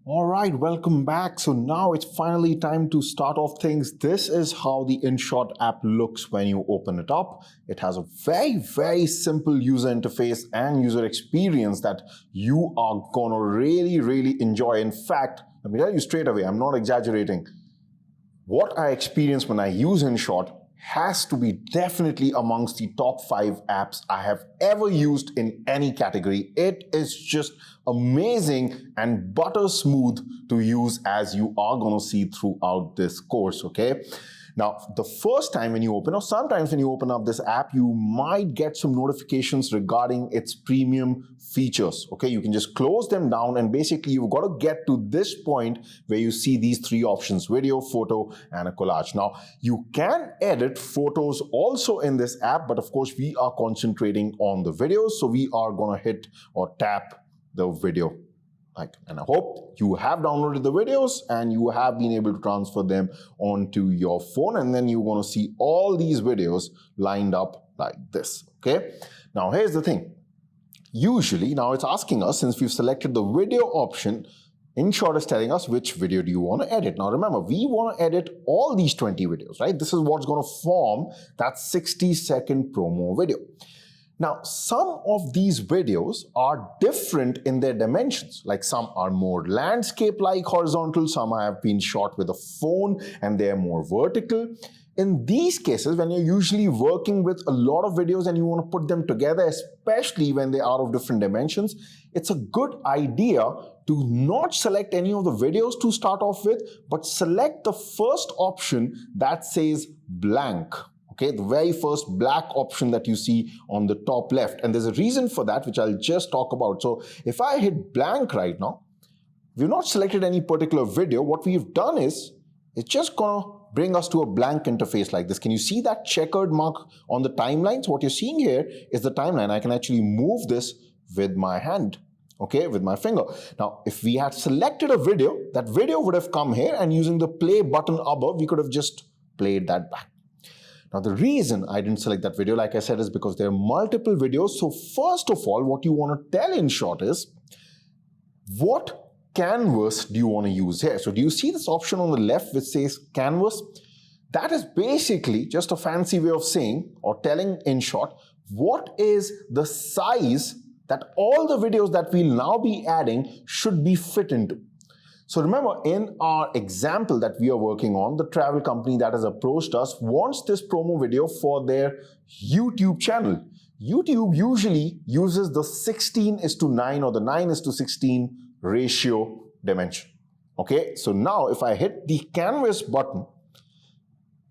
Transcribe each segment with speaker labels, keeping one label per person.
Speaker 1: All right, welcome back. So now it's finally time to start off things. This is how the InShot app looks when you open it up. It has a very simple user interface and user experience that you are gonna really enjoy. In fact, let me tell you straight away, I'm not exaggerating. What I experience when I use InShot has to be definitely amongst the top 5 apps I have ever used in any category. It is just amazing and butter smooth to use, as you are going to see throughout this course, okay? Now, the first time when you open, or sometimes when you open up this app, you might get some notifications regarding its premium features, okay? You can just close them down and basically you've got to get to this point where you see these 3 options: video, photo, and a collage. Now, you can edit photos also in this app, but of course we are concentrating on the videos, so we are going to hit or tap the video. And I hope you have downloaded the videos and you have been able to transfer them onto your phone, and then you're going to see all these videos lined up like this, okay? Now, here's the thing. Usually, now it's asking us, since we've selected the video option, InShot is telling us which video do you want to edit. Now, remember, we want to edit all these 20 videos, right? This is what's going to form that 60-second promo video. Now, some of these videos are different in their dimensions. Like some are more landscape-like horizontal, some have been shot with a phone and they're more vertical. In these cases, when you're usually working with a lot of videos and you want to put them together, especially when they are of different dimensions, it's a good idea to not select any of the videos to start off with, but select the first option that says blank. Okay, the very first black option that you see on the top left. And there's a reason for that, which I'll just talk about. So if I hit blank right now, we've not selected any particular video. What we've done is, it's just gonna bring us to a blank interface like this. Can you see that checkered mark on the timeline? So what you're seeing here is the timeline. I can actually move this with my hand, okay, with my finger. Now, if we had selected a video, that video would have come here, and using the play button above, we could have just played that back. Now, the reason I didn't select that video, like I said, is because there are multiple videos. So first of all, what you want to tell InShot is, what canvas do you want to use here? So do you see this option on the left which says canvas? That is basically just a fancy way of saying or telling InShot what is the size that all the videos that we'll now be adding should be fit into. So remember, in our example that we are working on, the travel company that has approached us wants this promo video for their YouTube channel. YouTube usually uses the 16:9 or the 9:16 ratio dimension. Okay, so now if I hit the canvas button,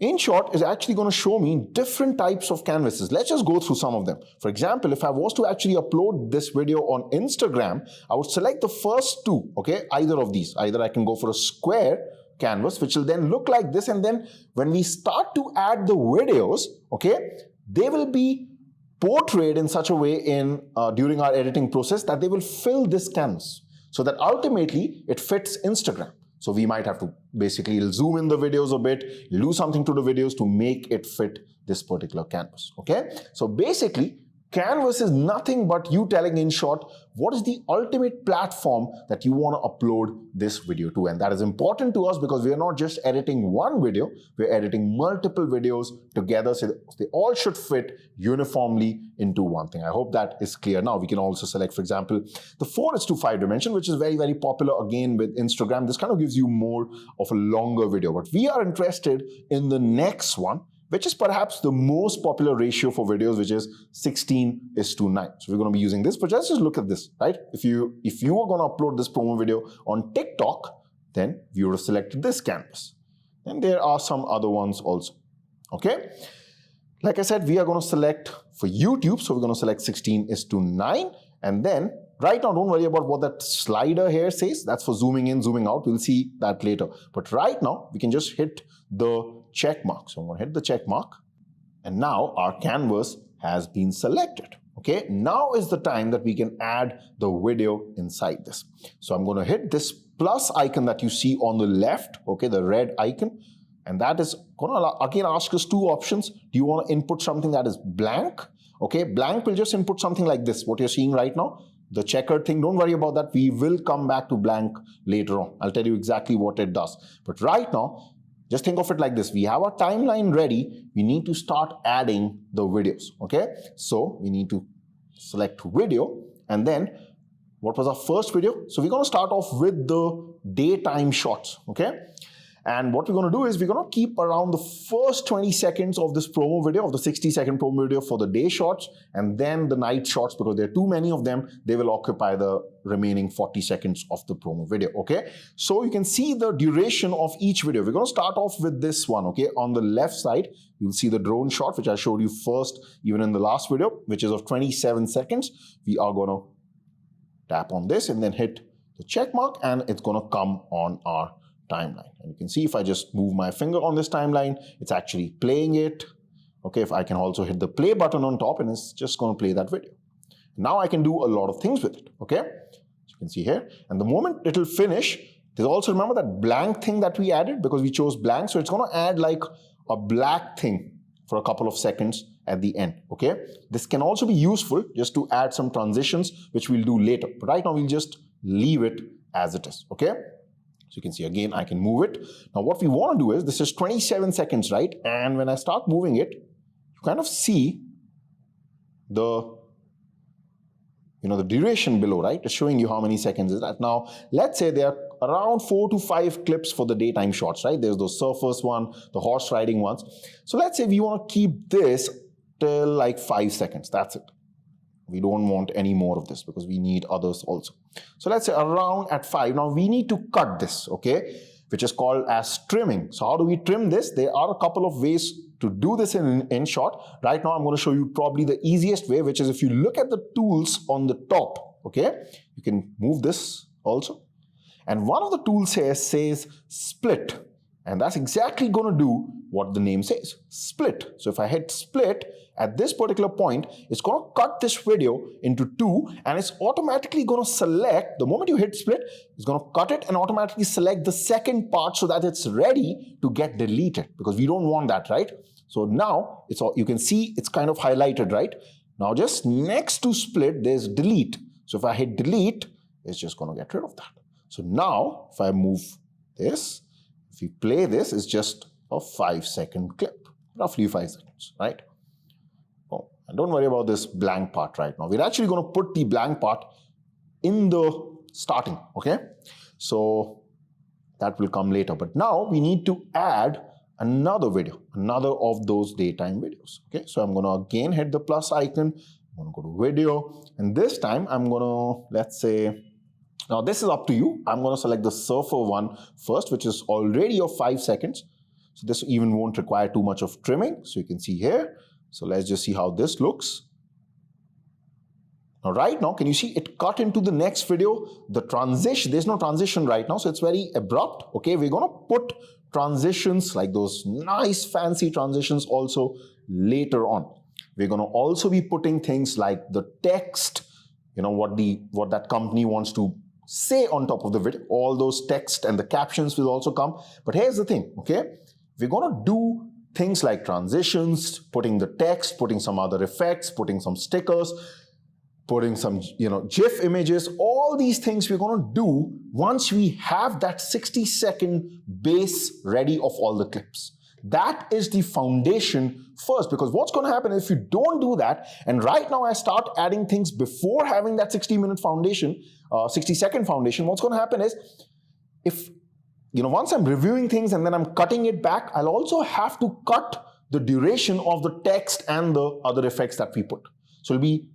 Speaker 1: InShot is actually going to show me different types of canvases. Let's just go through some of them. For example, if I was to actually upload this video on Instagram, I would select the first 2, okay, either of these. Either I can go for a square canvas, which will then look like this, and then when we start to add the videos, okay, they will be portrayed in such a way during our editing process that they will fill this canvas, so that ultimately it fits Instagram. So we might have to basically zoom in the videos a bit, do something to the videos to make it fit this particular canvas, okay? So basically, canvas is nothing but you telling InShot what is the ultimate platform that you want to upload this video to. And that is important to us because we are not just editing one video, we're editing multiple videos together, so they all should fit uniformly into one thing. I hope that is clear. Now we can also select, for example, the 4:5 dimension, which is very popular again with Instagram. This kind of gives you more of a longer video, but we are interested in the next one, which is perhaps the most popular ratio for videos, which is 16:9. So we're going to be using this, but let's just look at this, right? If you were going to upload this promo video on TikTok, then you would have selected this canvas. And there are some other ones also, okay? Like I said, we are going to select for YouTube, so we're going to select 16:9, and then right now, don't worry about what that slider here says. That's for zooming in, zooming out. We'll see that later. But right now, we can just hit the check mark. So I'm going to hit the check mark. And now our canvas has been selected. Okay, now is the time that we can add the video inside this. So I'm going to hit this plus icon that you see on the left, okay, the red icon. And that is going to again ask us 2 options. Do you want to input something that is blank? Okay, blank will just input something like this, what you're seeing right now. the checkered thing, don't worry about that. We will come back to blank later on. I'll tell you exactly what it does. But right now, just think of it like this. We have our timeline ready. We need to start adding the videos, okay? So we need to select video, and then what was our first video? So we're going to start off with the daytime shots, okay? And what we're going to do is we're going to keep around the first 20 seconds of this promo video, of the 60-second promo video for the day shots, and then the night shots, because there are too many of them, they will occupy the remaining 40 seconds of the promo video, okay? So you can see the duration of each video. We're going to start off with this one, okay? On the left side, you'll see the drone shot, which I showed you first, even in the last video, which is of 27 seconds. We are going to tap on this and then hit the check mark, and it's going to come on our timeline. And you can see if I just move my finger on this timeline, it's actually playing it. Okay, if I can also hit the play button on top, and it's just going to play that video. Now I can do a lot of things with it, okay? So you can see here, and the moment it'll finish, there's also, remember that blank thing that we added, because we chose blank, so it's going to add like a black thing for a couple of seconds at the end, okay? This can also be useful just to add some transitions, which we'll do later. But right now, we'll just leave it as it is, okay? So you can see, again, I can move it. Now, what we want to do is, this is 27 seconds, right? And when I start moving it, you kind of see the, the duration below, right? It's showing you how many seconds is that. Now, let's say there are around 4 to 5 clips for the daytime shots, right? There's those surfers one, the horse riding ones. So let's say we want to keep this till like 5 seconds. That's it. We don't want any more of this because we need others also. So let's say around at 5. Now we need to cut this, okay, which is called as trimming. So how do we trim this? There are a couple of ways to do this in InShot. Right now I'm going to show you probably the easiest way, which is if you look at the tools on the top, okay, you can move this also. And one of the tools here says split. And that's exactly going to do what the name says, split. So if I hit split, at this particular point, it's going to cut this video into 2, and it's automatically going to select, the moment you hit split, it's going to cut it and automatically select the second part so that it's ready to get deleted, because we don't want that, right? So now, you can see it's kind of highlighted, right? Now just next to split, there's delete. So if I hit delete, it's just going to get rid of that. So now, if I move this, if you play this, it's just a 5-second clip, roughly 5 seconds, right? Oh, and don't worry about this blank part right now. We're actually going to put the blank part in the starting, okay? So that will come later. But now we need to add another video, another of those daytime videos, okay? So I'm going to again hit the plus icon. I'm going to go to video. And this time I'm going to, let's say, now this is up to you. I'm going to select the surfer one first, which is already of 5 seconds. So this even won't require too much of trimming. So you can see here. So let's just see how this looks. Now right now, can you see it cut into the next video? The transition, there's no transition right now. So it's very abrupt. Okay, we're going to put transitions like those nice fancy transitions also later on. We're going to also be putting things like the text, what that company wants to say on top of the video. All those text and the captions will also come. But here's the thing, okay? We're going to do things like transitions, putting the text, putting some other effects, putting some stickers, putting some, GIF images. All these things we're going to do once we have that 60-second base ready of all the clips. That is the foundation first, because what's going to happen if you don't do that, and right now I start adding things before having that 60-minute foundation, 60-second foundation, what's going to happen is, if, once I'm reviewing things and then I'm cutting it back, I'll also have to cut the duration of the text and the other effects that we put. So it'll be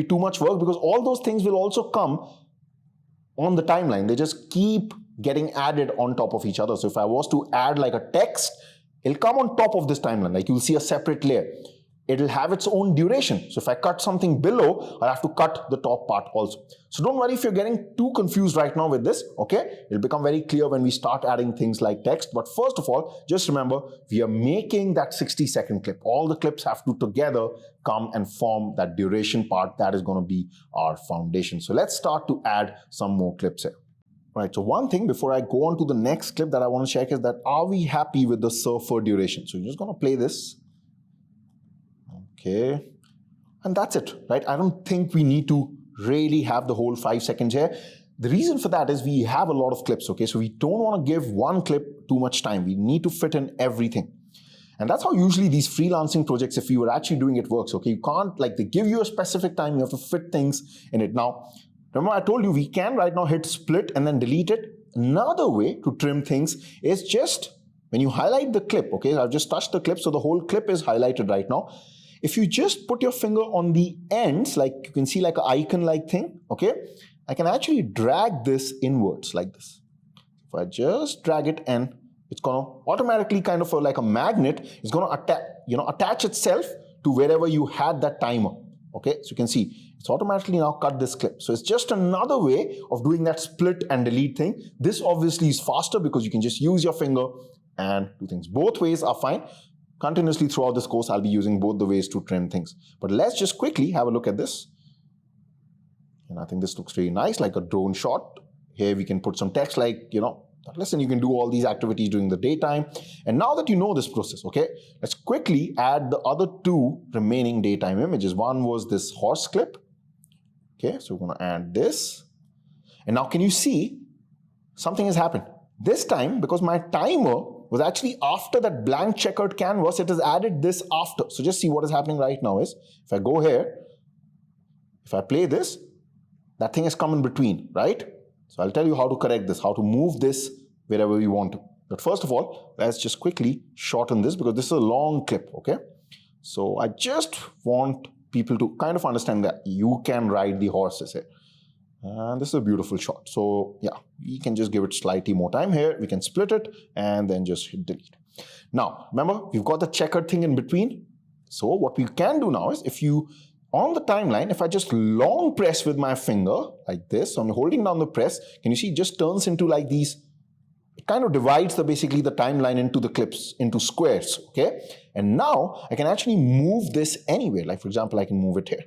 Speaker 1: too much work, because all those things will also come on the timeline. They just keep getting added on top of each other. So if I was to add like a text, it'll come on top of this timeline. Like you'll see a separate layer. It'll have its own duration. So if I cut something below, I'll have to cut the top part also. So don't worry if you're getting too confused right now with this, okay? It'll become very clear when we start adding things like text. But first of all, just remember, we are making that 60-second clip. All the clips have to together come and form that duration part. That is going to be our foundation. So let's start to add some more clips here. Right, so one thing before I go on to the next clip that I want to check is that, are we happy with the surfer duration? So you're just going to play this. Okay, and that's it, right? I don't think we need to really have the whole 5 seconds here. The reason for that is we have a lot of clips, okay? So we don't want to give one clip too much time. We need to fit in everything. And that's how usually these freelancing projects, if you were actually doing it, works, okay? You can't, like, they give you a specific time, you have to fit things in it. Now, remember I told you we can right now hit split and then delete it. Another way to trim things is just when you highlight the clip, okay? I've just touched the clip, so the whole clip is highlighted right now. If you just put your finger on the ends, like you can see like an icon-like thing, okay? I can actually drag this inwards like this. If I just drag it and it's going to automatically kind of like a magnet, it's going to attach itself to wherever you had that timer. Okay, so you can see it's automatically now cut this clip. So it's just another way of doing that split and delete thing. This obviously is faster because you can just use your finger and do things. Both ways are fine. Continuously throughout this course, I'll be using both the ways to trim things. But let's just quickly have a look at this. And I think this looks really nice, like a drone shot. Here we can put some text like, listen, you can do all these activities during the daytime. And now that you know this process, okay, let's quickly add the other two remaining daytime images. One was this horse clip. Okay, so we're going to add this. And now can you see something has happened? This time, because my timer was actually after that blank checkered canvas, it has added this after. So just see what is happening right now is, if I go here, if I play this, that thing has come in between, right? So I'll tell you how to correct this, how to move this wherever we want to. But first of all, let's just quickly shorten this because this is a long clip, okay? So I just want people to kind of understand that you can ride the horses here. And this is a beautiful shot. So yeah, we can just give it slightly more time here. We can split it and then just hit delete. Now, remember, we've got the checkered thing in between. So what we can do now is on the timeline, if I just long press with my finger like this, so I'm holding down the press, can you see it just turns into like these, it kind of divides basically the timeline into the clips, into squares, okay? And now I can actually move this anywhere. Like for example, I can move it here.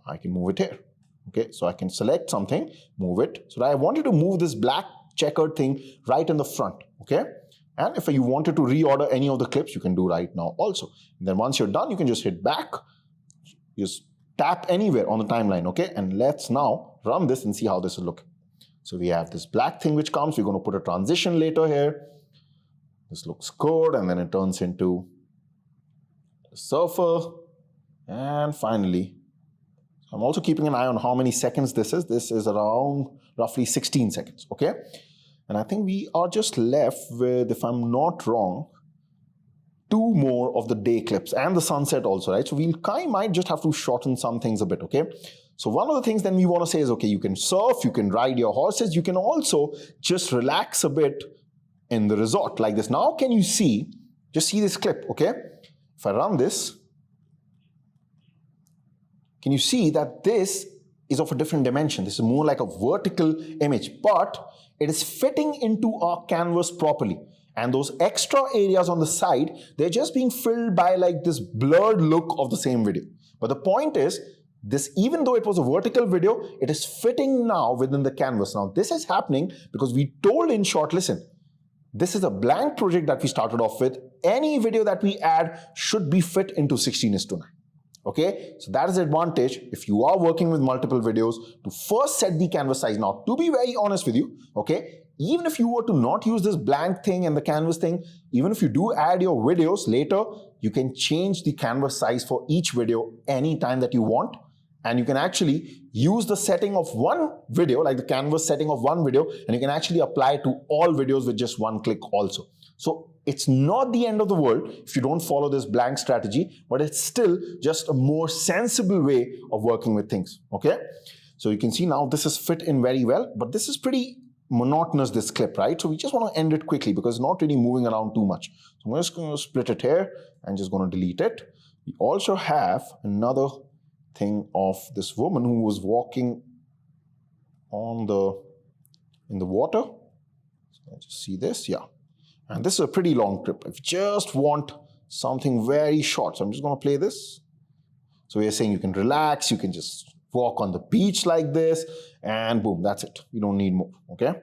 Speaker 1: I can move it here, okay? So I can select something, move it. So I wanted to move this black checkered thing right in the front, okay? And if you wanted to reorder any of the clips, you can do right now also. And then once you're done, you can just hit back, just tap anywhere on the timeline, okay? And let's now run this and see how this will look. So we have this black thing which comes. We're going to put a transition later here. This looks good, and then it turns into the surfer. And finally, I'm also keeping an eye on how many seconds this is. This is around roughly 16 seconds, okay? And I think we are just left with, if I'm not wrong, 2 more of the day clips and the sunset also, right? So we might just have to shorten some things a bit, okay? So one of the things then we want to say is, okay, you can surf, you can ride your horses, you can also just relax a bit in the resort like this. Now can you see, just see this clip, okay? If I run this, can you see that this is of a different dimension? This is more like a vertical image, but it is fitting into our canvas properly. And those extra areas on the side, they're just being filled by like this blurred look of the same video. But the point is, this, even though it was a vertical video, it is fitting now within the canvas. Now, this is happening because we told InShot, listen, this is a blank project that we started off with. Any video that we add should be fit into 16:9. Okay, so that is the advantage if you are working with multiple videos to first set the canvas size. Now, to be very honest with you, okay, even if you were to not use this blank thing and the canvas thing, even if you do add your videos later, you can change the canvas size for each video anytime that you want. And you can actually use the setting of one video, like the canvas setting of one video, and you can actually apply it to all videos with just one click also. So it's not the end of the world if you don't follow this blank strategy, but it's still just a more sensible way of working with things, okay? So you can see now this is fit in very well, but this is pretty monotonous, this clip, right? So we just want to end it quickly because it's not really moving around too much. So I'm just going to split it here and just going to delete it. We also have another thing of this woman who was walking in the water. So let's just see this, yeah. And this is a pretty long clip. If you just want something very short, so I'm just going to play this. So we're saying you can relax, you can just walk on the beach like this, and boom, that's it. We don't need more, okay?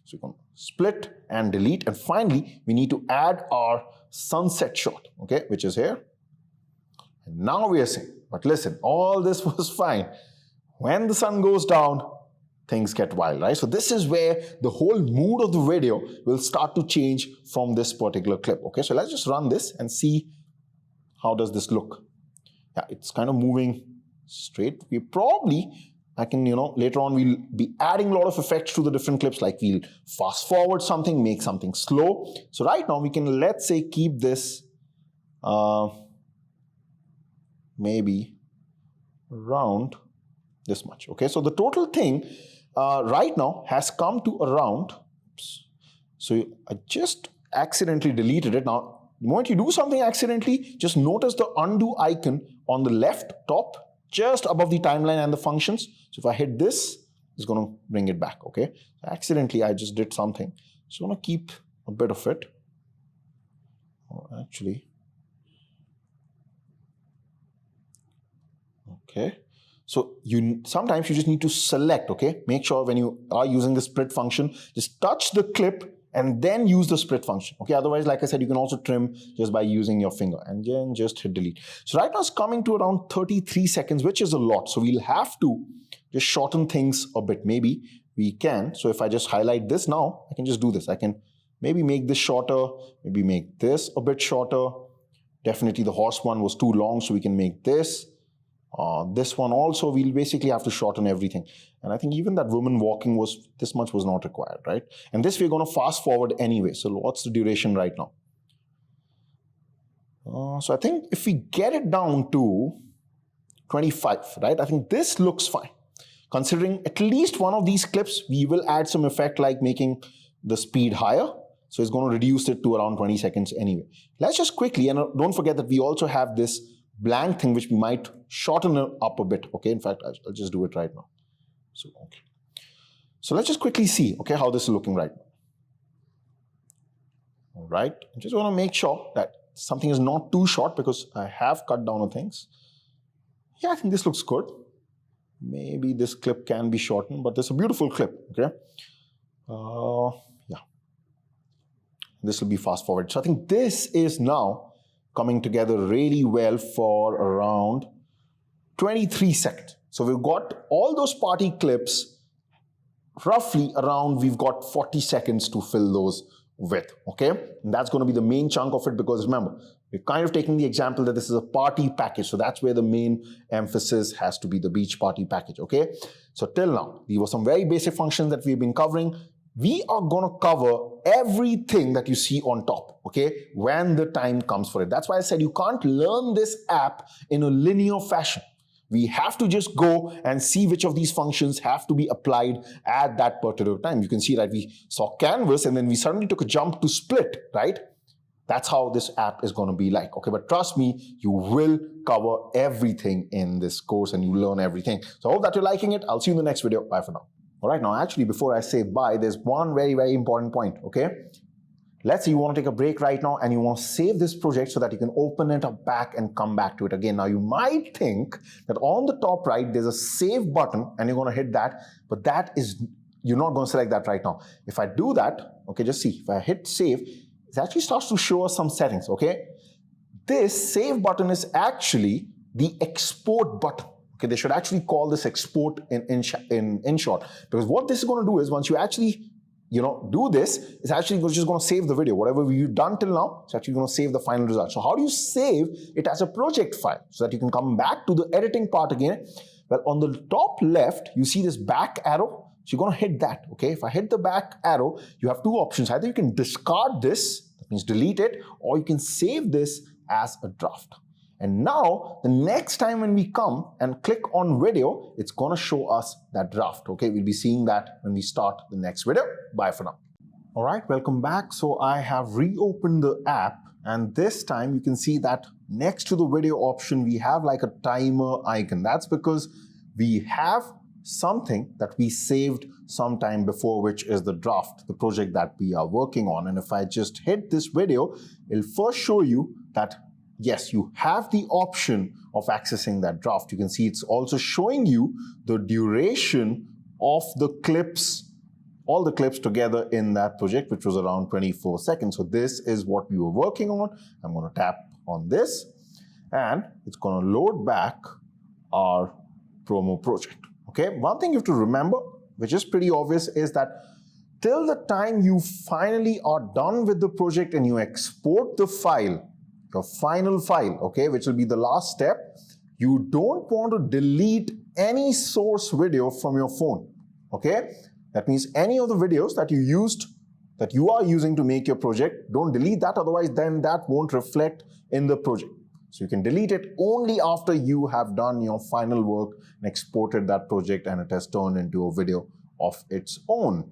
Speaker 1: So we're going to split and delete, and finally, we need to add our sunset shot, okay, which is here. And now we are saying, but listen, all this was fine. when the sun goes down, things get wild, right? So this is where the whole mood of the video will start to change from this particular clip. Okay, so let's just run this and see how does this look. Yeah, it's kind of moving straight. I can, later on we'll be adding a lot of effects to the different clips, like we'll fast forward something, make something slow. So right now we can, let's say, keep this maybe around this much. Okay, so the total thing right now has come to around, oops, so I just accidentally deleted it. Now, the moment you do something accidentally, just notice the undo icon on the left top, just above the timeline and the functions. So if I hit this, it's going to bring it back, okay? So accidentally, I just did something. So I'm going to keep a bit of it. Oh, actually, okay. So sometimes you just need to select, okay? Make sure when you are using the split function, just touch the clip and then use the split function, okay? Otherwise, like I said, you can also trim just by using your finger and then just hit delete. So right now it's coming to around 33 seconds, which is a lot. So we'll have to just shorten things a bit. Maybe we can. So if I just highlight this now, I can just do this. I can maybe make this shorter, maybe make this a bit shorter. Definitely the horse one was too long, so we can make this. This one also, we'll basically have to shorten everything. And I think even that woman walking this much was not required, right? And this we're going to fast forward anyway. So what's the duration right now? So I think if we get it down to 25, right? I think this looks fine. Considering at least one of these clips, we will add some effect like making the speed higher. So it's going to reduce it to around 20 seconds anyway. Let's just quickly, and don't forget that we also have this blank thing which we might shorten it up a bit, okay? In fact, I'll just do it right now. So, okay. So let's just quickly see, okay, how this is looking right now. All right, I just want to make sure that something is not too short because I have cut down on things. Yeah, I think this looks good. Maybe this clip can be shortened, but this is a beautiful clip, okay? Yeah. This will be fast forward. So I think this is now coming together really well for around 23 seconds. So we've got all those party clips roughly around, we've got 40 seconds to fill those with, okay? And that's going to be the main chunk of it because remember, we're kind of taking the example that this is a party package. So that's where the main emphasis has to be, the beach party package, okay? So till now, these were some very basic functions that we've been covering. We are going to cover everything that you see on top, okay, when the time comes for it. That's why I said you can't learn this app in a linear fashion. We have to just go and see which of these functions have to be applied at that particular time. You can see that we saw canvas and then we suddenly took a jump to split, right? That's how this app is going to be like, okay? But trust me, you will cover everything in this course and you learn everything. So I hope that you're liking it. I'll see you in the next video. Bye for now. All right, now actually before I say bye, there's one very, very important point, okay? Let's say you want to take a break right now and you want to save this project so that you can open it up back and come back to it again. Now you might think that on the top right, there's a save button and you're going to hit that, but you're not going to select that right now. If I do that, okay, just see, if I hit save, it actually starts to show us some settings, okay? This save button is actually the export button. Okay, they should actually call this export in InShot, because what this is going to do is once you actually do this, it's actually just going to save the video. Whatever you've done till now, it's actually going to save the final result. So how do you save it as a project file so that you can come back to the editing part again? Well, on the top left, you see this back arrow. So you're going to hit that, okay? If I hit the back arrow, you have two options. Either you can discard this, that means delete it, or you can save this as a draft. And now, the next time when we come and click on video, it's going to show us that draft, okay? We'll be seeing that when we start the next video. Bye for now. All right, welcome back. So I have reopened the app, and this time you can see that next to the video option, we have like a timer icon. That's because we have something that we saved sometime before, which is the draft, the project that we are working on. And if I just hit this video, it'll first show you that yes, you have the option of accessing that draft. You can see it's also showing you the duration of the clips, all the clips together in that project, which was around 24 seconds. So this is what we were working on. I'm going to tap on this and it's going to load back our promo project. Okay, one thing you have to remember, which is pretty obvious, is that till the time you finally are done with the project and you export the file, your final file, okay, which will be the last step, you don't want to delete any source video from your phone, okay? That means any of the videos that you are using to make your project, don't delete that, otherwise then that won't reflect in the project. So you can delete it only after you have done your final work and exported that project and it has turned into a video of its own.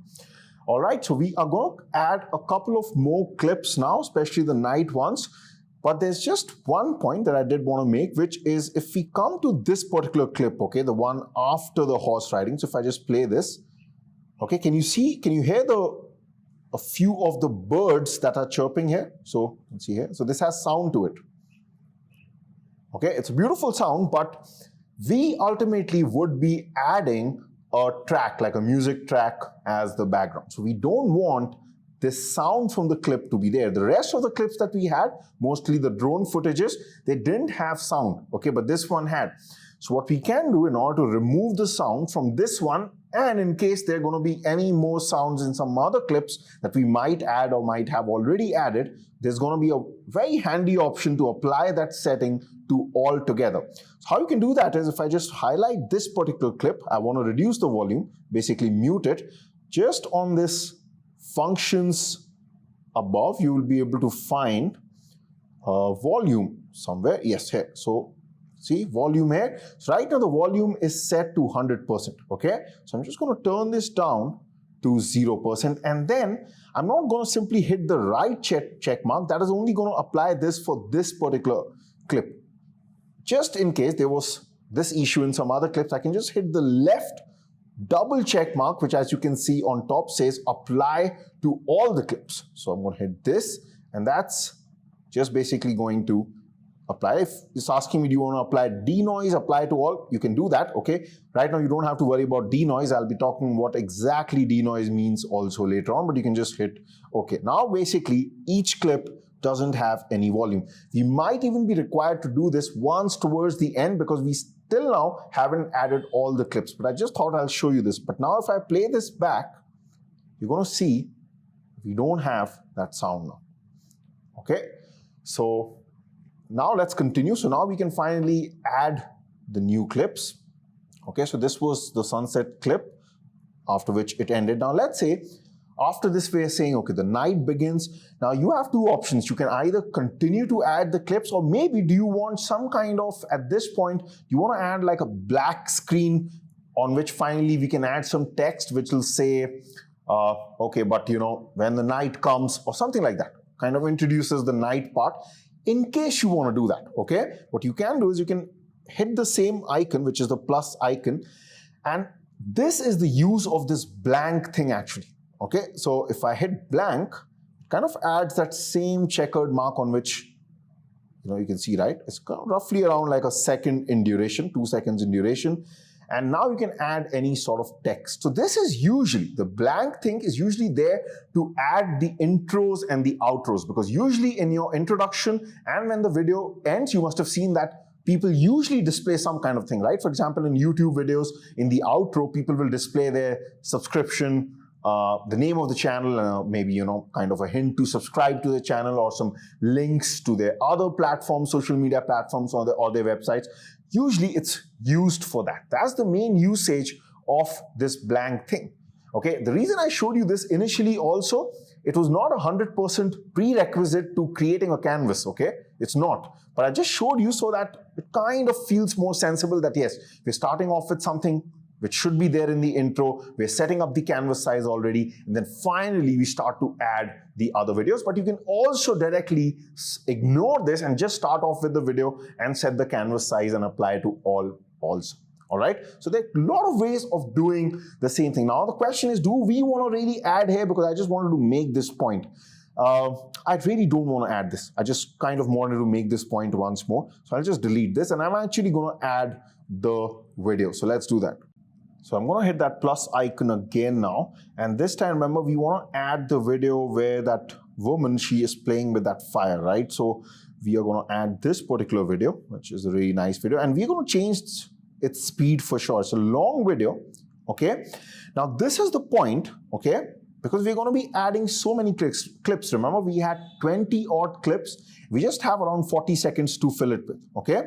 Speaker 1: All right, so we are going to add a couple of more clips now, especially the night ones. But there's just one point that I did want to make, which is if we come to this particular clip, okay, the one after the horse riding. So if I just play this, okay, can you hear a few of the birds that are chirping here? So let's see here. So this has sound to it. Okay, it's a beautiful sound, but we ultimately would be adding a track, like a music track, as the background. So we don't want this sound from the clip to be there. The rest of the clips that we had, mostly the drone footages, they didn't have sound, okay, but this one had. So what we can do in order to remove the sound from this one, and in case there are going to be any more sounds in some other clips that we might add or might have already added, there's going to be a very handy option to apply that setting to all together. So how you can do that is if I just highlight this particular clip, I want to reduce the volume, basically mute it, just on this functions above, you will be able to find volume somewhere. Yes, here. So see volume here. So right now the volume is set to 100%. Okay. So I'm just going to turn this down to 0%. And then I'm not going to simply hit the right check mark. That is only going to apply this for this particular clip. Just in case there was this issue in some other clips, I can just hit the left double check mark, which as you can see on top says apply to all the clips. So I'm going to hit this, and that's just basically going to apply. If it's asking me, do you want to apply denoise, apply to all, you can do that. Okay, right now you don't have to worry about denoise. I'll be talking what exactly denoise means also later on, but you can just hit okay. Now basically each clip doesn't have any volume. We might even be required to do this once towards the end because we still now haven't added all the clips, but I just thought I'll show you this. But now if I play this back, you're going to see we don't have that sound now. Okay, so now let's continue. So now we can finally add the new clips. Okay, so this was the sunset clip after which it ended. Now let's say after this we are saying, okay, the night begins. Now you have two options. You can either continue to add the clips, or maybe do you want some kind of, at this point, you want to add like a black screen on which finally we can add some text which will say, okay, but you know, when the night comes or something like that, kind of introduces the night part. In case you want to do that, okay, what you can do is you can hit the same icon, which is the plus icon, and this is the use of this blank thing actually. Okay, so if I hit blank, it kind of adds that same checkered mark on which, you know, you can see, right? It's roughly around like a second in duration, 2 seconds in duration. And now you can add any sort of text. So this is usually, the blank thing is usually there to add the intros and the outros, because usually in your introduction and when the video ends, you must have seen that people usually display some kind of thing, right? For example, in YouTube videos, in the outro, people will display their subscription, the name of the channel, maybe, you know, kind of a hint to subscribe to the channel, or some links to their other platforms, social media platforms, or their websites. Usually it's used for that. That's the main usage of this blank thing. Okay, the reason I showed you this initially also, it was not 100% prerequisite to creating a canvas, okay? It's not. But I just showed you so that it kind of feels more sensible that yes, we're starting off with something which should be there in the intro. We're setting up the canvas size already, and then finally we start to add the other videos. But you can also directly ignore this and just start off with the video and set the canvas size and apply it to all also. All right, so there are a lot of ways of doing the same thing. Now the question is, do we want to really add here? Because I just wanted to make this point. I really don't want to add this. I just kind of wanted to make this point once more. So I'll just delete this, and I'm actually going to add the video. So let's do that. So I'm going to hit that plus icon again now. And this time, remember, we want to add the video where that woman, she is playing with that fire, right? So we are going to add this particular video, which is a really nice video. And we're going to change its speed for sure. It's a long video, okay? Now this is the point, okay? Because we're going to be adding so many clips. Remember, we had 20 odd clips. We just have around 40 seconds to fill it with, okay?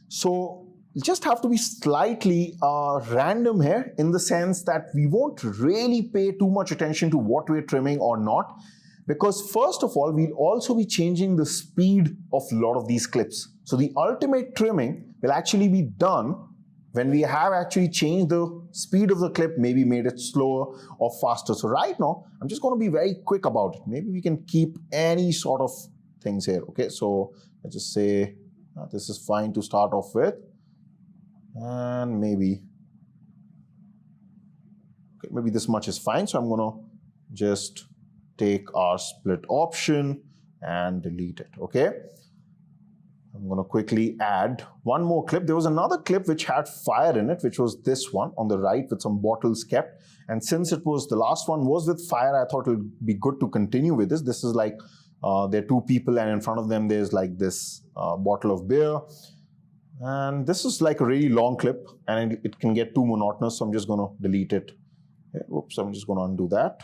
Speaker 1: So you just have to be slightly random here, in the sense that we won't really pay too much attention to what we're trimming or not. Because first of all, we'll also be changing the speed of a lot of these clips. So the ultimate trimming will actually be done when we have actually changed the speed of the clip, maybe made it slower or faster. So right now, I'm just going to be very quick about it. Maybe we can keep any sort of things here. Okay, so let's just say this is fine to start off with. And maybe this much is fine. So I'm going to just take our split option and delete it, okay? I'm going to quickly add one more clip. There was another clip which had fire in it, which was this one on the right with some bottles kept. And since it was the last one was with fire, I thought it would be good to continue with this. This is like there are two people and in front of them there's like this bottle of beer. And this is like a really long clip and it can get too monotonous. So I'm just going to delete it. Okay, whoops, I'm just going to undo that.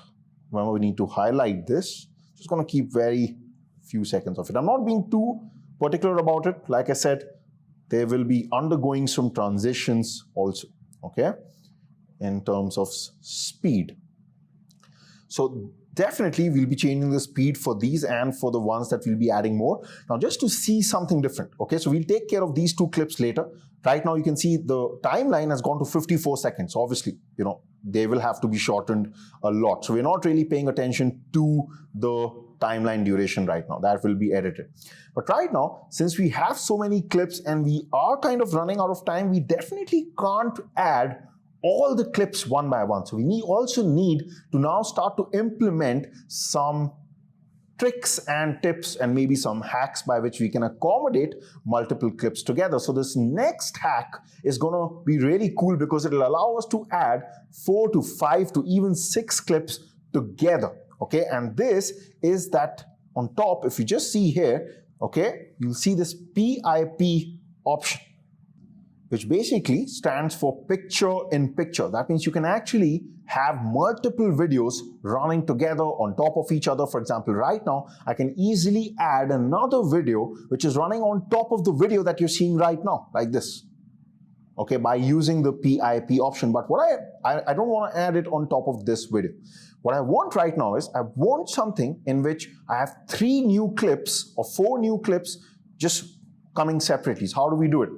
Speaker 1: Remember, we need to highlight this. Just going to keep very few seconds of it. I'm not being too particular about it. Like I said, there will be undergoing some transitions also, okay, in terms of speed. So definitely we'll be changing the speed for these and for the ones that we'll be adding more. Now just to see something different, okay, so we'll take care of these two clips later. Right now you can see the timeline has gone to 54 seconds. Obviously, you know, they will have to be shortened a lot. So we're not really paying attention to the timeline duration right now. That will be edited. But right now, since we have so many clips and we are kind of running out of time, we definitely can't add all the clips one by one. So we also need to now start to implement some tricks and tips and maybe some hacks by which we can accommodate multiple clips together. So this next hack is going to be really cool because it will allow us to add 4 to 5 to even 6 clips together. Okay, and this is that on top, if you just see here, okay, you'll see this PIP option, which basically stands for picture in picture. That means you can actually have multiple videos running together on top of each other. For example, right now, I can easily add another video which is running on top of the video that you're seeing right now, like this. Okay, by using the PIP option. But what I don't want to add it on top of this video. What I want right now is I want something in which I have 3 new clips or 4 new clips just coming separately. So how do we do it?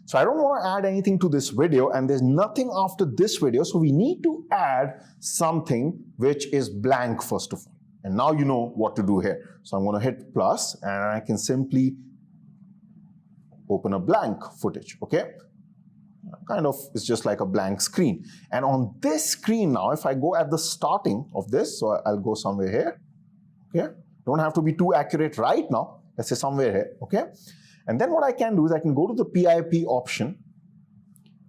Speaker 1: So I don't want to add anything to this video and there's nothing after this video. So we need to add something which is blank first of all. And now you know what to do here. So I'm going to hit plus and I can simply open a blank footage, okay? Kind of, it's just like a blank screen. And on this screen now, if I go at the starting of this, so I'll go somewhere here, okay? Don't have to be too accurate right now. Let's say somewhere here, okay? And then what I can do is I can go to the PIP option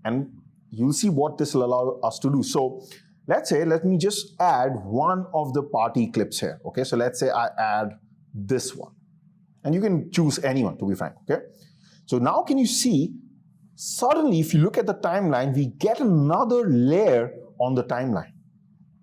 Speaker 1: and you'll see what this will allow us to do. So let's say, let me just add one of the party clips here, okay? So let's say I add this one. And you can choose anyone, to be frank, okay? So now can you see, suddenly, if you look at the timeline, we get another layer on the timeline,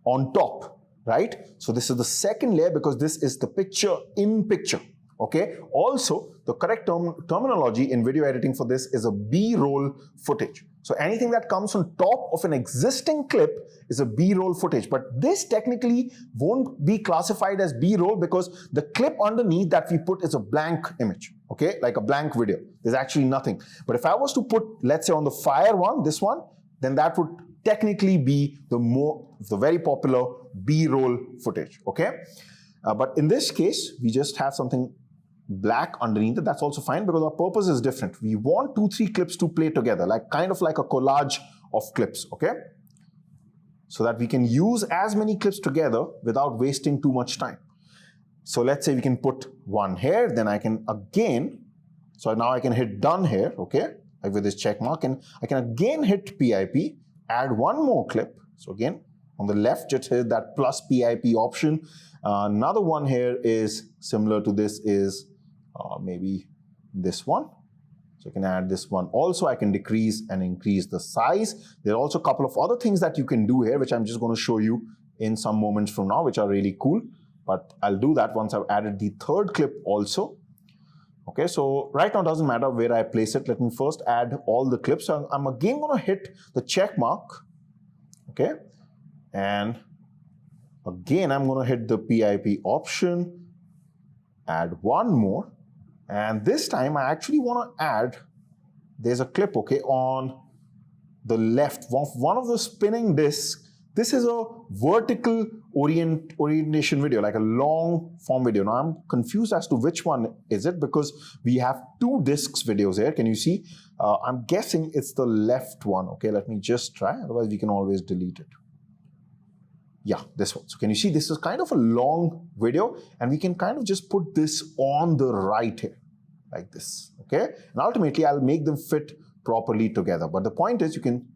Speaker 1: on top, right? So this is the second layer because this is the picture in picture, okay? Also, the correct terminology in video editing for this is a B-roll footage. So anything that comes on top of an existing clip is a B-roll footage. But this technically won't be classified as B-roll because the clip underneath that we put is a blank image, okay? Like a blank video. There's actually nothing. But if I was to put, let's say on the fire one, this one, then that would technically be the very popular B-roll footage, okay? But in this case, we just have something black underneath it. That's also fine because our purpose is different. We want 2-3 clips to play together, like kind of like a collage of clips, okay? So that we can use as many clips together without wasting too much time. So let's say we can put one here, then I can again, so now I can hit done here, okay? Like with this check mark, and I can again hit PIP, add one more clip. So again, on the left, just hit that plus PIP option. Another one here is similar to this is maybe this one. So you can add this one also. I can decrease and increase the size. There are also a couple of other things that you can do here, which I'm just going to show you in some moments from now, which are really cool. But I'll do that once I've added the third clip also. Okay, so right now it doesn't matter where I place it. Let me first add all the clips. So I'm again going to hit the check mark. Okay, and again I'm going to hit the PIP option, add one more. And this time I actually want to add, there's a clip, okay, on the left, one of the spinning discs. This is a vertical orientation video, like a long form video. Now I'm confused as to which one is it, because we have two discs videos here. Can you see? I'm guessing it's the left one. Okay, let me just try, otherwise we can always delete it. Yeah, this one. So can you see this is kind of a long video, and we can kind of just put this on the right here, like this, okay? And ultimately, I'll make them fit properly together. But the point is you can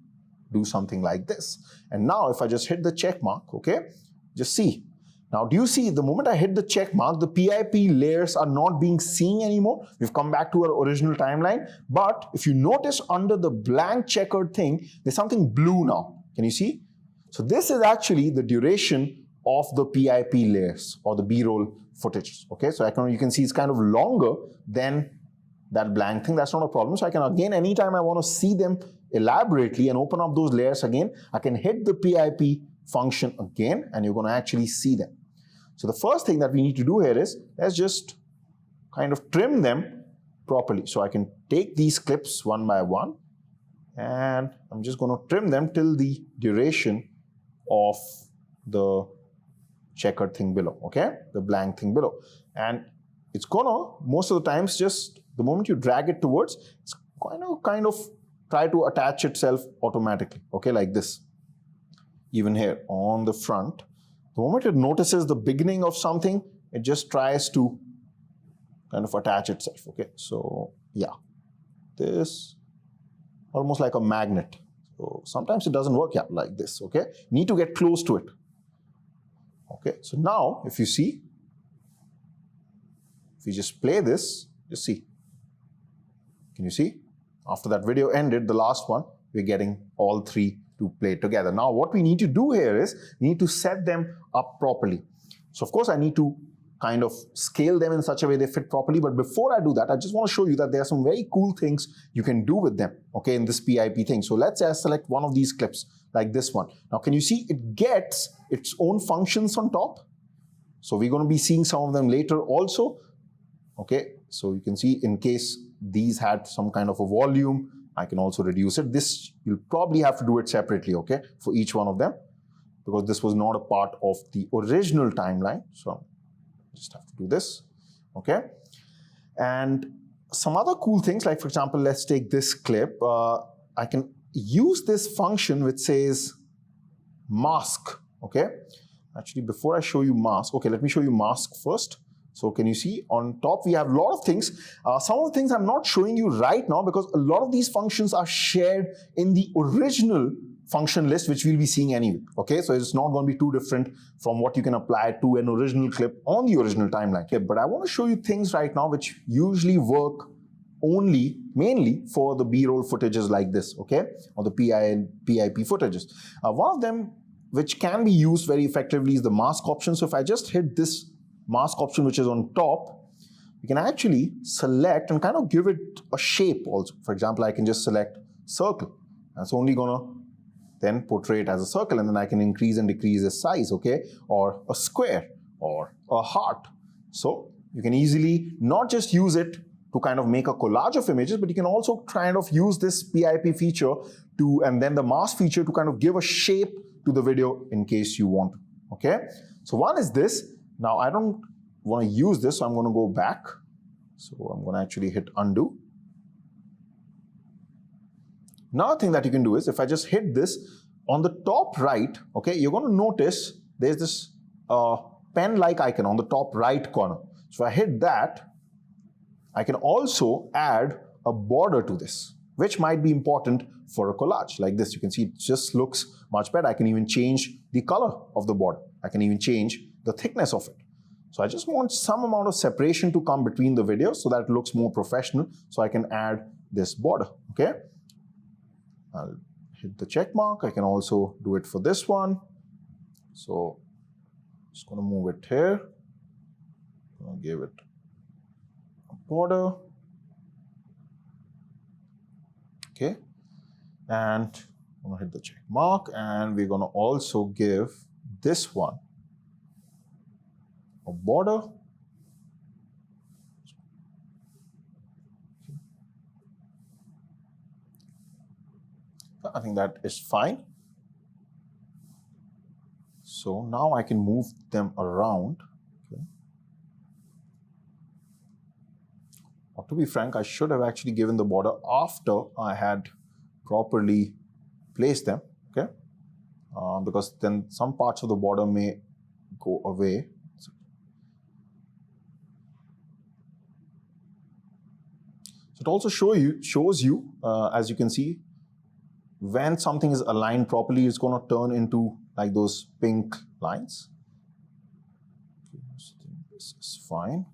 Speaker 1: do something like this. And now if I just hit the check mark, okay, just see. Now, do you see the moment I hit the check mark, the PIP layers are not being seen anymore. We've come back to our original timeline. But if you notice under the blank checkered thing, there's something blue now. Can you see? So this is actually the duration of the PIP layers or the B-roll footage. Okay, so you can see it's kind of longer than that blank thing. That's not a problem. So I can again, anytime I want to see them elaborately and open up those layers again, I can hit the PIP function again, and you're going to actually see them. So the first thing that we need to do here is, let's just kind of trim them properly. So I can take these clips one by one, and I'm just going to trim them till the duration of the checkered thing below, okay, the blank thing below. And it's gonna, most of the times, just the moment you drag it towards, it's kind of try to attach itself automatically, okay, like this. Even here on the front, the moment it notices the beginning of something, it just tries to kind of attach itself, okay. So yeah, this almost like a magnet. So sometimes it doesn't work, yeah, like this, okay. Need to get close to it. Okay, so now if you see, if you just play this, just see. Can you see? After that video ended, the last one, we're getting all three to play together. Now what we need to do here is, we need to set them up properly. So of course I need to kind of scale them in such a way they fit properly. But before I do that, I just want to show you that there are some very cool things you can do with them, okay, in this PIP thing. So let's say I select one of these clips, like this one. Now can you see it gets its own functions on top? So we're going to be seeing some of them later also. Okay, so you can see in case these had some kind of a volume, I can also reduce it. This, you'll probably have to do it separately, okay, for each one of them, because this was not a part of the original timeline. So just have to do this, okay. And some other cool things, like for example, let's take this clip. I can use this function which says mask, okay. Actually, before I show you mask, okay, let me show you mask first. So can you see on top we have a lot of things. Some of the things I'm not showing you right now because a lot of these functions are shared in the original function list, which we'll be seeing anyway. Okay, so it's not going to be too different from what you can apply to an original clip on the original timeline. Okay, but I want to show you things right now which usually work mainly for the B-roll footages like this, okay, or the PIP footages. One of them which can be used very effectively is the mask option. So if I just hit this mask option which is on top, you can actually select and kind of give it a shape also. For example, I can just select circle. That's only gonna then portray it as a circle, and then I can increase and decrease the size, okay, or a square or a heart. So you can easily not just use it to kind of make a collage of images, but you can also kind of use this PIP feature to, and then the mask feature to kind of give a shape to the video in case you want to, okay. So one is this. Now I don't want to use this, so I'm going to go back. So I'm going to actually hit undo. Another thing that you can do is, if I just hit this on the top right, okay, you're going to notice there's this pen-like icon on the top right corner. So if I hit that, I can also add a border to this, which might be important for a collage like this. You can see it just looks much better. I can even change the color of the border. I can even change the thickness of it. So I just want some amount of separation to come between the videos so that it looks more professional. So I can add this border, okay? I'll hit the check mark. I can also do it for this one. So just going to move it here. I'll give it a border. Okay. And I'm going to hit the check mark, and we're going to also give this one a border. I think that is fine. So now I can move them around. Okay. Or to be frank, I should have actually given the border after I had properly placed them, okay? Because then some parts of the border may go away. So it also shows you, as you can see, when something is aligned properly, it's going to turn into like those pink lines. Okay, so this is fine.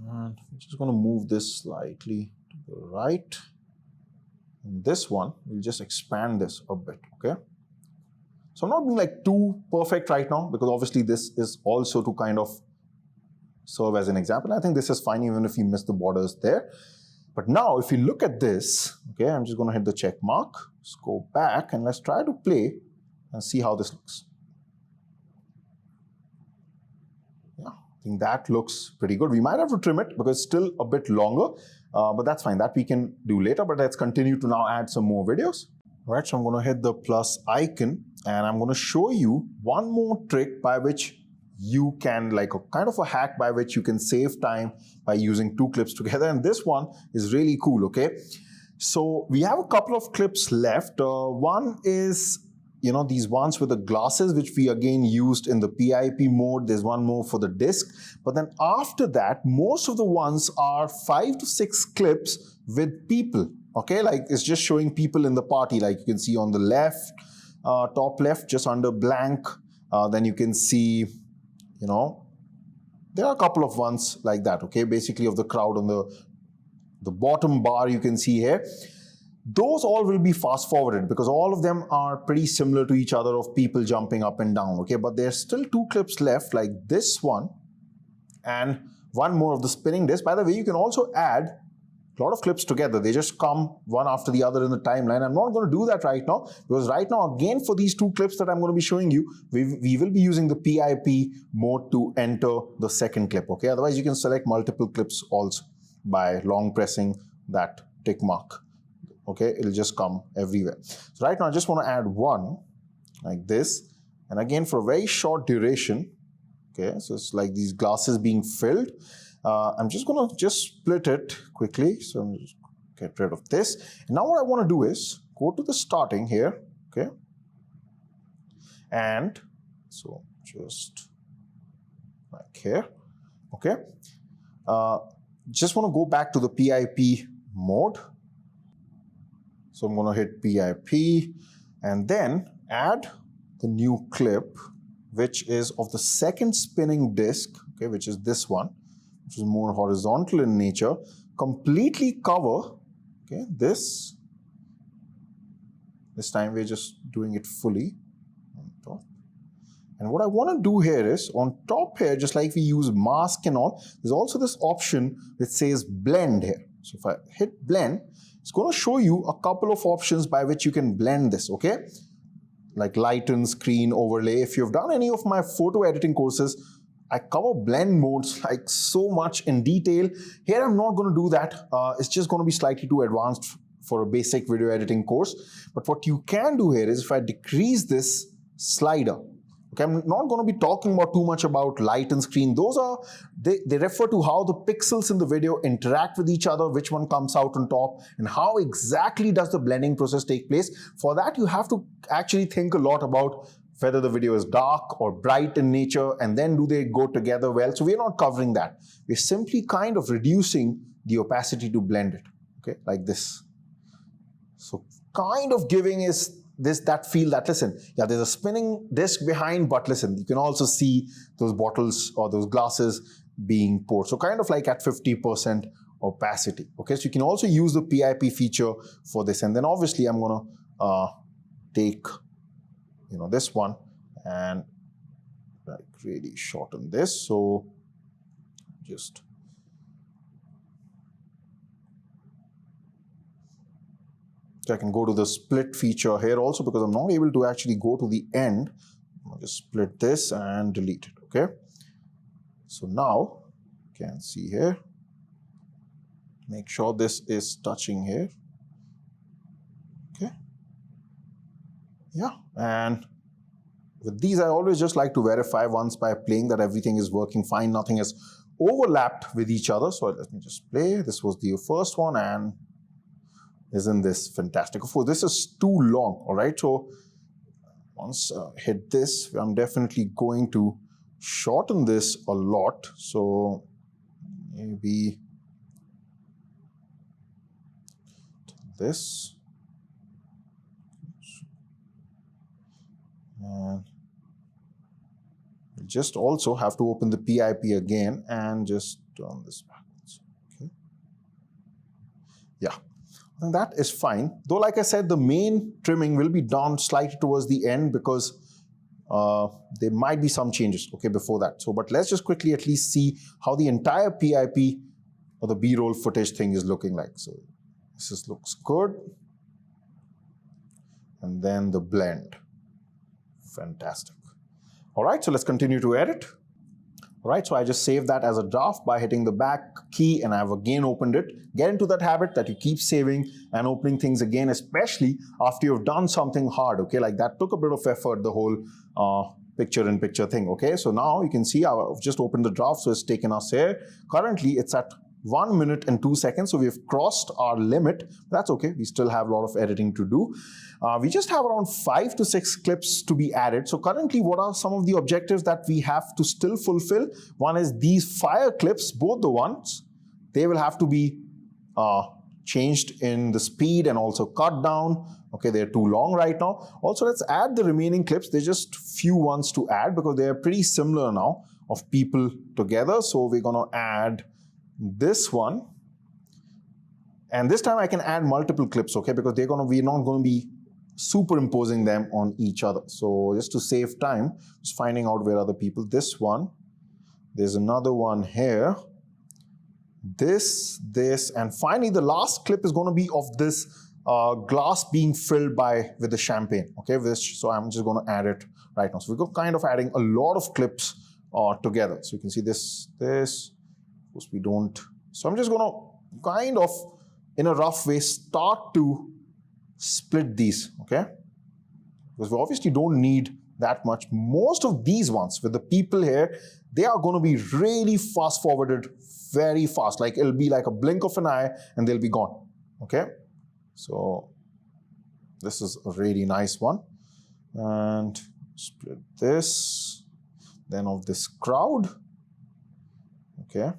Speaker 1: And I'm just going to move this slightly to the right. And this one, we'll just expand this a bit, okay? So I'm not being like too perfect right now, because obviously this is also to kind of serve as an example. I think this is fine even if you miss the borders there. But now if you look at this, okay, I'm just going to hit the check mark. Let's go back and let's try to play and see how this looks. Yeah, I think that looks pretty good. We might have to trim it because it's still a bit longer, but that's fine. That we can do later, but let's continue to now add some more videos. All right, so I'm going to hit the plus icon, and I'm going to show you one more trick by which you can, like a kind of a hack by which you can save time by using two clips together. And this one is really cool, okay? So we have a couple of clips left. One is, you know, these ones with the glasses, which we again used in the PIP mode. There's one more for the disc. But then after that, most of the ones are 5 to 6 clips with people, okay? Like it's just showing people in the party, like you can see on the left, top left, just under blank. Then you can see, you know, there are a couple of ones like that, okay? Basically of the crowd on the bottom bar you can see here. Those all will be fast forwarded because all of them are pretty similar to each other of people jumping up and down, okay? But there's still 2 clips left, like this one and one more of the spinning disc. By the way, you can also add a lot of clips together. They just come one after the other in the timeline. I'm not going to do that right now because right now, again, for these 2 clips that I'm going to be showing you, we will be using the PIP mode to enter the second clip, okay? Otherwise, you can select multiple clips also by long pressing that tick mark, okay? It'll just come everywhere. So right now, I just want to add one like this. And again, for a very short duration, okay? So it's like these glasses being filled. I'm just going to split it quickly. So I'm just get rid of this. And now what I want to do is go to the starting here, okay? And so just like here, okay? Just want to go back to the PIP mode. So I'm going to hit PIP and then add the new clip, which is of the second spinning disc, okay, which is this one, which is more horizontal in nature. Completely cover, okay, this. This time we're just doing it fully on top. And what I want to do here is on top here, just like we use mask and all, there's also this option that says blend here. So if I hit blend, it's going to show you a couple of options by which you can blend this, okay? Like lighten, screen, overlay. If you've done any of my photo editing courses, I cover blend modes like so much in detail. Here I'm not going to do that. It's just going to be slightly too advanced for a basic video editing course. But what you can do here is if I decrease this slider, okay, I'm not going to be talking about too much about light and screen. Those are, they refer to how the pixels in the video interact with each other, which one comes out on top, and how exactly does the blending process take place. For that, you have to actually think a lot about whether the video is dark or bright in nature, and then do they go together well. So we're not covering that. We're simply kind of reducing the opacity to blend it, okay, like this. So kind of giving is that feel that, listen, yeah, there's a spinning disc behind, but listen, you can also see those bottles or those glasses being poured. So kind of like at 50% opacity. Okay, so you can also use the PIP feature for this. And then obviously I'm going to take, this one and like really shorten this. So just I can go to the split feature here also, because I'm not able to actually go to the end. I'll just split this and delete it. Okay, so now you can see here, make sure this is touching here. Okay, yeah, and with these I always just like to verify once by playing that everything is working fine, nothing is overlapped with each other. So let me just play. This was the first one, and isn't this fantastic? Of course, this is too long, all right? So once I hit this, I'm definitely going to shorten this a lot. So maybe this. And just also have to open the PIP again and just turn this backwards. Okay. Yeah. And that is fine. Though, like I said, the main trimming will be done slightly towards the end, because there might be some changes, okay, before that. So, but let's just quickly at least see how the entire PIP or the B-roll footage thing is looking like. So this just looks good. And then the blend. Fantastic. All right, so let's continue to edit. All right, so I just saved that as a draft by hitting the back key, and I've again opened it. Get into that habit that you keep saving and opening things again, especially after you've done something hard, okay? Like that took a bit of effort, the whole picture-in-picture thing, okay? So now you can see I've just opened the draft, so it's taken us here. Currently, it's at 1 minute and 2 seconds, so we've crossed our limit. That's okay, we still have a lot of editing to do. We just have around 5 to 6 clips to be added. So currently, what are some of the objectives that we have to still fulfill? One is these fire clips, both the ones, they will have to be changed in the speed and also cut down. Okay, they're too long right now. Also, let's add the remaining clips. There's just few ones to add because they're pretty similar now of people together. So we're gonna add this one, and this time I can add multiple clips, okay, because we're not going to be superimposing them on each other. So just to save time, just finding out where are the people. This one, there's another one here, this, and finally the last clip is going to be of this glass being filled with the champagne, okay, so I'm just going to add it right now. So we're kind of adding a lot of clips together. So you can see this, of course we don't. So I'm just going to kind of, in a rough way, start to split these, okay? Because we obviously don't need that much. Most of these ones with the people here, they are going to be really fast forwarded very fast. Like it'll be like a blink of an eye and they'll be gone, okay? So this is a really nice one. And split this, then of this crowd, okay?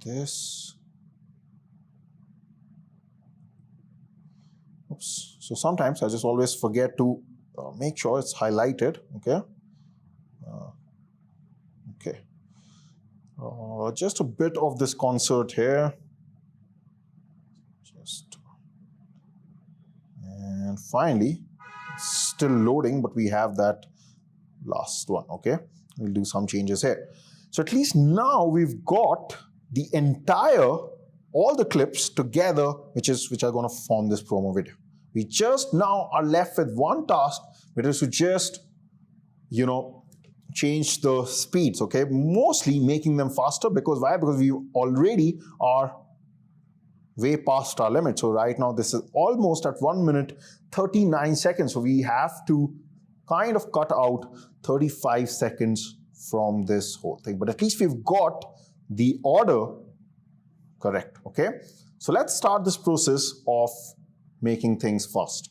Speaker 1: This. Oops. So sometimes I just always forget to make sure it's highlighted. Okay. Okay. Just a bit of this concert here. And finally, it's still loading, but we have that last one. Okay. We'll do some changes here. So at least now we've got the all the clips together, which are going to form this promo video. We just now are left with one task, which is to just, change the speeds, okay? Mostly making them faster, because why? Because we already are way past our limit. So right now, this is almost at 1 minute, 39 seconds. So we have to kind of cut out 35 seconds from this whole thing. But at least we've got the order correct, okay? So let's start this process of making things fast.